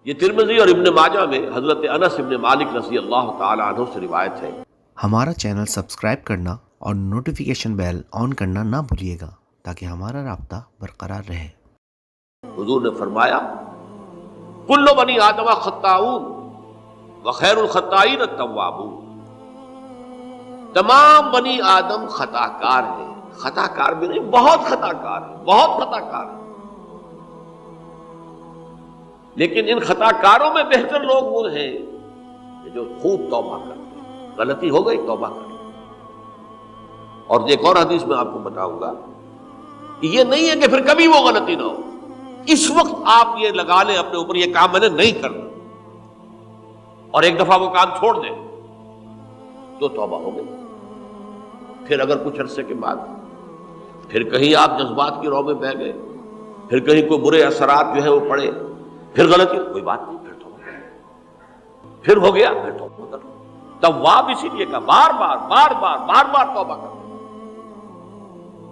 یہ ترمذی اور ابن ماجہ میں حضرت انس ابن مالک رضی اللہ تعالی عنہ سے روایت ہے۔ ہمارا چینل سبسکرائب کرنا اور نوٹیفیکیشن بیل آن کرنا نہ بھولیے گا تاکہ ہمارا رابطہ برقرار رہے۔ حضور نے فرمایا کل بنی آدم خطاؤون وخیر الخطائین التوابون، تمام بنی آدم خطا کار ہیں، خطا کار بھی نہیں، بہت خطا کار ہیں، بہت خطا کار ہیں، لیکن ان خطا کاروں میں بہتر لوگ وہ ہیں کہ جو خوب توبہ کرتے ہیں، غلطی ہو گئی توبہ کرتے ہیں۔ اور ایک اور حدیث میں آپ کو بتاؤں گا کہ یہ نہیں ہے کہ پھر کبھی وہ غلطی نہ ہو، اس وقت آپ یہ لگا لیں اپنے اوپر یہ کام میں نے نہیں کرنا، اور ایک دفعہ وہ کام چھوڑ دیں تو توبہ ہو گئی۔ پھر اگر کچھ عرصے کے بعد پھر کہیں آپ جذبات کی رو میں بہہ گئے، پھر کہیں کوئی برے اثرات جو ہے وہ پڑے، پھر غلطی، کوئی بات نہیں، پھر توبہ، پھر ہو گیا پھر توبہ کرو۔ تواب اسی لیے کہا بار بار بار بار بار بار توبہ کرو۔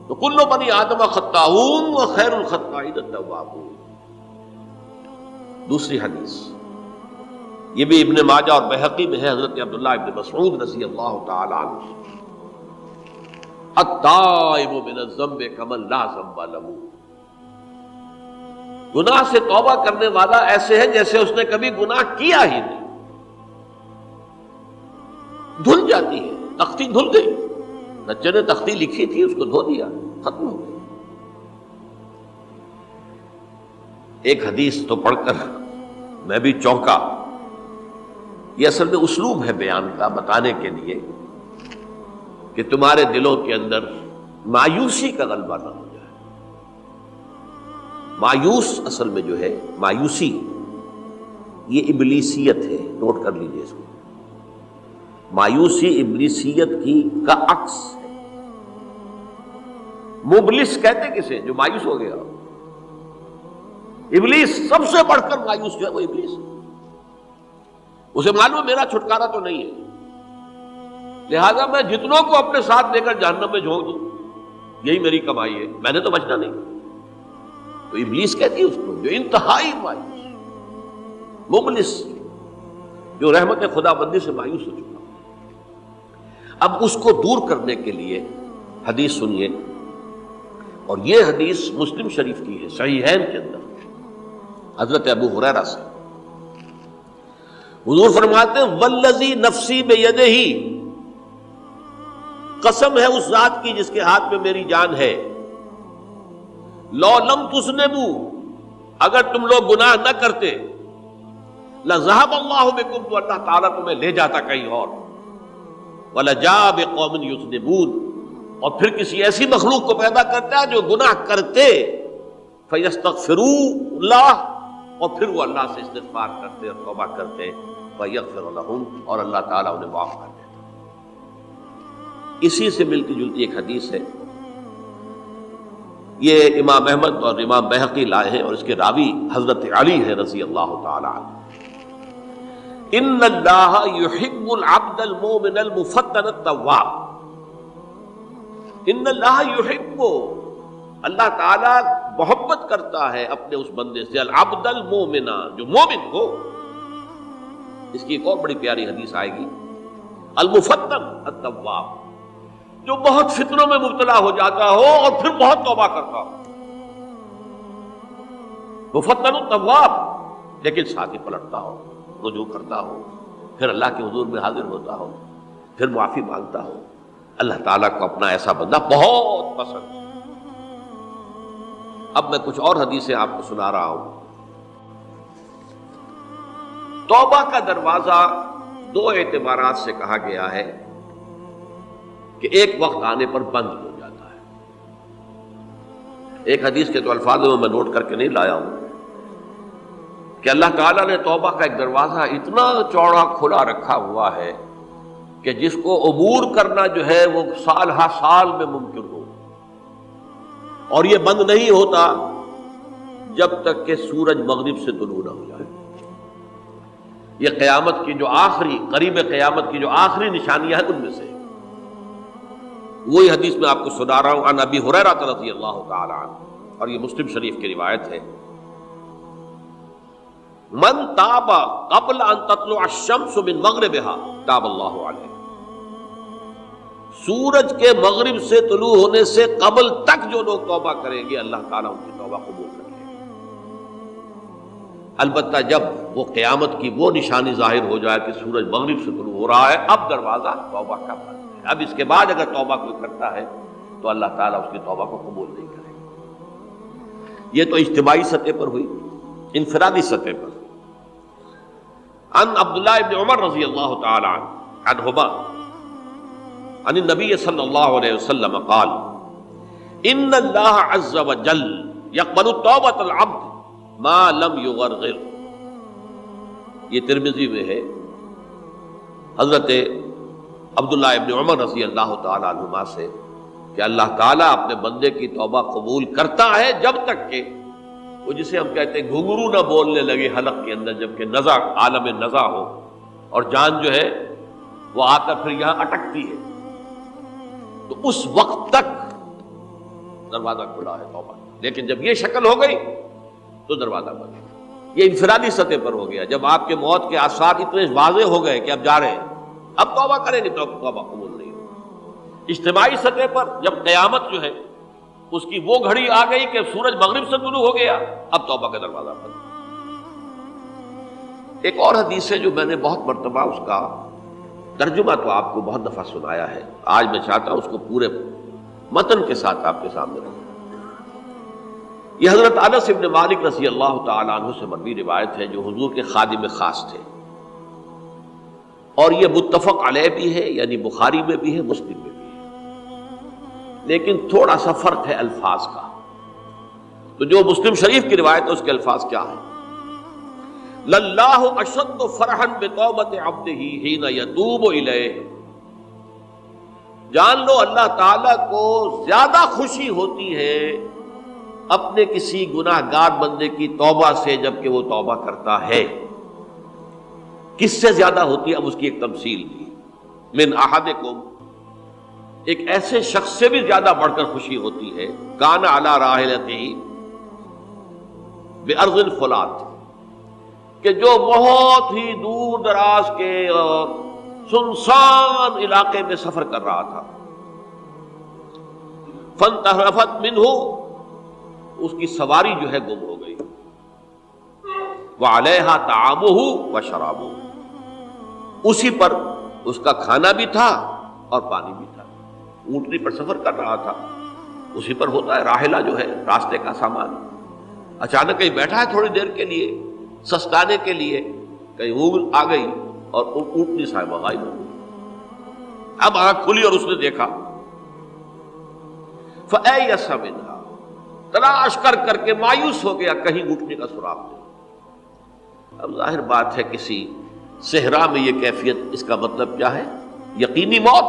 تو کل بنی آدم خطاؤون وخیر الخطائین التوابون۔ دوسری حدیث یہ بھی ابن ماجہ اور بہقی میں ہے، حضرت عبداللہ ابن مسعود رضی اللہ تعالی عنہ، التائب من الذنب کمن لا ذنب له، گناہ سے توبہ کرنے والا ایسے ہے جیسے اس نے کبھی گناہ کیا ہی نہیں، دھل جاتی ہے، تختی دھل گئی، بچے نے تختی لکھی تھی اس کو دھو دیا، ختم ہو گئی۔ ایک حدیث تو پڑھ کر میں بھی چونکا، یہ اصل میں اسلوب ہے بیان کا، بتانے کے لیے کہ تمہارے دلوں کے اندر مایوسی کا غلبہ نہ ہو جائے۔ مایوس اصل میں جو ہے مایوسی یہ ابلیسیت ہے، نوٹ کر لیجئے اس کو، مایوسی ابلیسیت کا عکس ہے۔ مبلس کہتے کسے؟ جو مایوس ہو گیا۔ ابلیس سب سے بڑھ کر مایوس جو ہے وہ ابلیس ہے، اسے معلوم میرا چھٹکارا تو نہیں ہے، لہذا میں جتنوں کو اپنے ساتھ لے کر جہنم میں جھونک دوں یہی میری کمائی ہے، میں نے تو بچنا نہیں۔ تو ابلیس کہتی ہے اس کو جو انتہائی مایوس، مبلس، جو رحمت خدا بندی سے مایوس ہو چکا۔ اب اس کو دور کرنے کے لیے حدیث سنیے، اور یہ حدیث مسلم شریف کی ہے صحیحین کے اندر، حضرت ابو ہریرہ سے۔ حضور فرماتے ہیں والذی نفسی بیدہ، قسم ہے اس ذات کی جس کے ہاتھ میں میری جان ہے، لو لم تذنبوا، اگر تم لوگ گناہ نہ کرتے، لذهب اللہ بکم، تو اللہ تعالیٰ تمہیں لے جاتا کہیں اور، ولجاء بقوم یذنبون، اور پھر کسی ایسی مخلوق کو پیدا کرتا ہے جو گناہ کرتے، فیستغفروا اللہ، اور پھر وہ اللہ سے استغفار کرتے اور توبہ کرتے، فیغفر لہم، اور اللہ تعالیٰ انہیں معاف کر دیتا۔ اسی سے ملتی جلتی ایک حدیث ہے، یہ امام احمد اور امام بہقی لائے ہیں، اور اس کے راوی حضرت علی ہے رضی اللہ تعالی عنہ۔ ان اللہ یحب العبد المؤمن المفتن التواب، ان اللہ یحب، اللہ تعالیٰ محبت کرتا ہے اپنے اس بندے سے، العبد المؤمن، جو مومن ہو۔ اس کی ایک اور بڑی پیاری حدیث آئے گی، المفتن التواب، جو بہت فتنوں میں مبتلا ہو جاتا ہو اور پھر بہت توبہ کرتا ہو، مفتن التواب، لیکن ساتھ ہی پلٹتا ہو، رجوع کرتا ہو، پھر اللہ کے حضور میں حاضر ہوتا ہو، پھر معافی مانگتا ہو۔ اللہ تعالیٰ کو اپنا ایسا بندہ بہت پسند ہے۔ اب میں کچھ اور حدیثیں آپ کو سنا رہا ہوں۔ توبہ کا دروازہ دو اعتبارات سے کہا گیا ہے کہ ایک وقت آنے پر بند ہو جاتا ہے۔ ایک حدیث کے تو الفاظ میں نوٹ کر کے نہیں لایا ہوں کہ اللہ تعالیٰ نے توبہ کا ایک دروازہ اتنا چوڑا کھلا رکھا ہوا ہے کہ جس کو عبور کرنا جو ہے وہ سال ہا سال میں ممکن ہو، اور یہ بند نہیں ہوتا جب تک کہ سورج مغرب سے طلوع نہ ہو جائے۔ یہ قیامت کی جو آخری، قریب قیامت کی جو آخری نشانیاں ہیں ان میں سے وہی حدیث میں آپ کو سنا رہا ہوں، عن ابی ہریرہ رضی اللہ تعالی عنہ، اور یہ مسلم شریف کی روایت ہے۔ من تاب قبل ان تطلع الشمس من مغربها تاب اللہ علیہ، سورج کے مغرب سے طلوع ہونے سے قبل تک جو لوگ توبہ کریں گے اللہ تعالیٰ ان کی توبہ قبول کرے گا۔ البتہ جب وہ قیامت کی وہ نشانی ظاہر ہو جائے کہ سورج مغرب سے طلوع ہو رہا ہے، اب دروازہ توبہ کا بند ہے، اب اس کے بعد اگر توبہ کوئی کرتا ہے تو اللہ تعالیٰ اس کی توبہ کو قبول نہیں کرے گا۔ یہ تو اجتماعی سطح پر ہوئی۔ انفرادی سطح پر عن عبداللہ ابن عمر رضی اللہ تعالی عنہما عن النبی صلی اللہ علیہ وسلم قال ان اللہ عز وجل یقبل توبۃ العبد ما لم یغرغر۔ یہ ترمذی میں ہے، حضرت عبداللہ ابن عمر رضی اللہ تعالی عنہما سے کہ اللہ تعالیٰ اپنے بندے کی توبہ قبول کرتا ہے جب تک کہ وہ جسے ہم کہتے ہیں گھنگرو نہ بولنے لگے حلق کے اندر، جبکہ نزع عالم نزع ہو اور جان جو ہے وہ آ کر پھر یہاں اٹکتی ہے، تو اس وقت تک دروازہ کھلا ہے توبہ۔ لیکن جب یہ شکل ہو گئی تو دروازہ بند۔ یہ انفرادی سطح پر ہو گیا، جب آپ کے موت کے آثار اتنے واضح ہو گئے کہ اب جا رہے ہیں، اب توبہ کریں گے تو توبہ قبول نہیں ہوگی۔ اجتماعی سطح پر جب قیامت جو ہے اس کی وہ گھڑی آ گئی کہ سورج مغرب سے طلوع ہو گیا، اب توبہ کا دروازہ بند۔ ایک اور حدیث ہے جو میں نے بہت مرتبہ اس کا ترجمہ تو آپ کو بہت دفعہ سنایا ہے، آج میں چاہتا ہوں اس کو پورے متن کے ساتھ آپ کے سامنے رکھوں۔ یہ حضرت انس بن مالک رضی اللہ تعالی عنہ سے مروی روایت ہے، جو حضور کے خادم خاص تھے، اور یہ متفق علیہ بھی ہے، یعنی بخاری میں بھی ہے، مسلم میں بھی ہے، لیکن تھوڑا سا فرق ہے الفاظ کا۔ تو جو مسلم شریف کی روایت ہے اس کے الفاظ کیا ہیں؟ للہ اشد فرحا بتوبۃ عبدہ حین یتوب الیہ۔ جان لو اللہ تعالیٰ کو زیادہ خوشی ہوتی ہے اپنے کسی گناہ گار بندے کی توبہ سے جبکہ وہ توبہ کرتا ہے۔ کس سے زیادہ ہوتی ہے؟ اب اس کی ایک تمثیل دی، من احدکم، ایک ایسے شخص سے بھی زیادہ بڑھ کر خوشی ہوتی ہے، کان علی راحلتہ بارض الفلات، کہ جو بہت ہی دور دراز کے اور سنسان علاقے میں سفر کر رہا تھا، فانتحرفت منہ، اس کی سواری جو ہے گم ہو گئی، وعلیہا طعامہ وشرابہ، اسی پر اس کا کھانا بھی تھا اور پانی بھی تھا، اونٹنی پر سفر کر رہا تھا، اسی پر ہوتا ہے راحلہ جو ہے راستے کا سامان، اچانک کہیں بیٹھا ہے تھوڑی دیر کے لیے سستانے کے لیے، کہیں اونگ آ گئی اور اونٹنی صاحبہ غائب ہو گئی۔ اب آنکھ کھلی اور اس نے دیکھا، فَأَيَّسَ مِنْهَا، تلاش کر کر کے مایوس ہو گیا، کہیں اونٹنی کا سراغ نہیں۔ اب ظاہر بات ہے کسی صحرا میں یہ کیفیت، اس کا مطلب کیا ہے؟ یقینی موت۔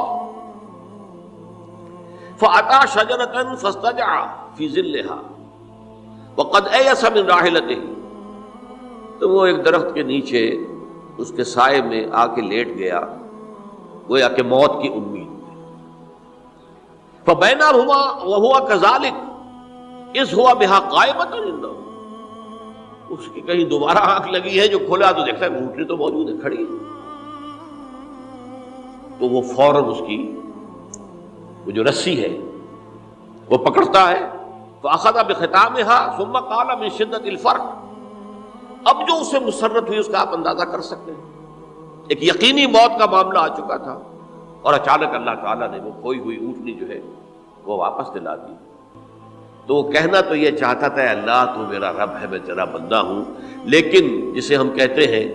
فَأَتَى شَجَرَةً فَاسْتَجَعَ فِي ظِلِّهَا وَقَدْ أَيَسَ مِنْ رَاحِلَتِهِ، تو وہ ایک درخت کے نیچے اس کے سائے میں آ کے لیٹ گیا، گویا کہ موت کی امید میں۔ فَبَيْنَهُمَا وَهُوَ كَذَلِكَ إِذْ هُوَ بِهَا قَائِمَةٌ عِندَهُ، اس کی کہیں دوبارہ آنکھ لگی ہے، جو کھولا تو دیکھتا ہے اونٹنی تو موجود ہے، کھڑی ہے، تو وہ فوراً اس کی وہ جو رسی ہے وہ پکڑتا ہے، فَأَخَذَ بِخِتَامِهَا ثُمَّ قَالَ مِنْ شِدَّةِ الْفَرْقِ، اب جو اسے مسرت ہوئی اس کا آپ اندازہ کر سکتے ہیں، ایک یقینی موت کا معاملہ آ چکا تھا، اور اچانک اللہ تعالیٰ نے وہ کھوئی ہوئی اونٹنی جو ہے وہ واپس دلا دی۔ تو وہ کہنا تو یہ چاہتا تھا، اللہ تو میرا رب ہے، میں تیرا بندہ ہوں، لیکن جسے ہم کہتے ہیں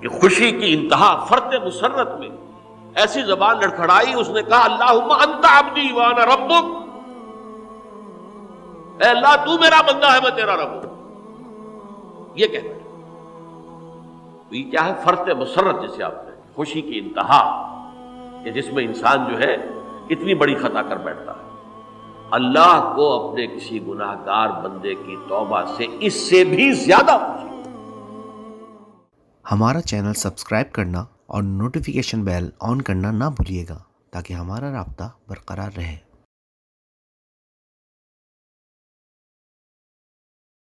کہ خوشی کی انتہا فرط مسرت میں ایسی زبان لڑکھڑائی، اس نے کہا اللہم انت عبدی وانا ربک، اے اللہ تو میرا بندہ ہے، میں تیرا رب ہوں، یہ کہنا ہے۔ تو یہ کیا ہے؟ فرط مسرت جسے آپ کہتے ہیں، خوشی کی انتہا، کہ جس میں انسان جو ہے اتنی بڑی خطا کر بیٹھتا ہے۔ اللہ کو اپنے کسی گناہ گار بندے کی توبہ سے اس سے بھی زیادہ خوشی۔ ہمارا چینل سبسکرائب کرنا اور نوٹیفیکیشن بیل آن کرنا نہ بھولیے گا تاکہ ہمارا رابطہ برقرار رہے۔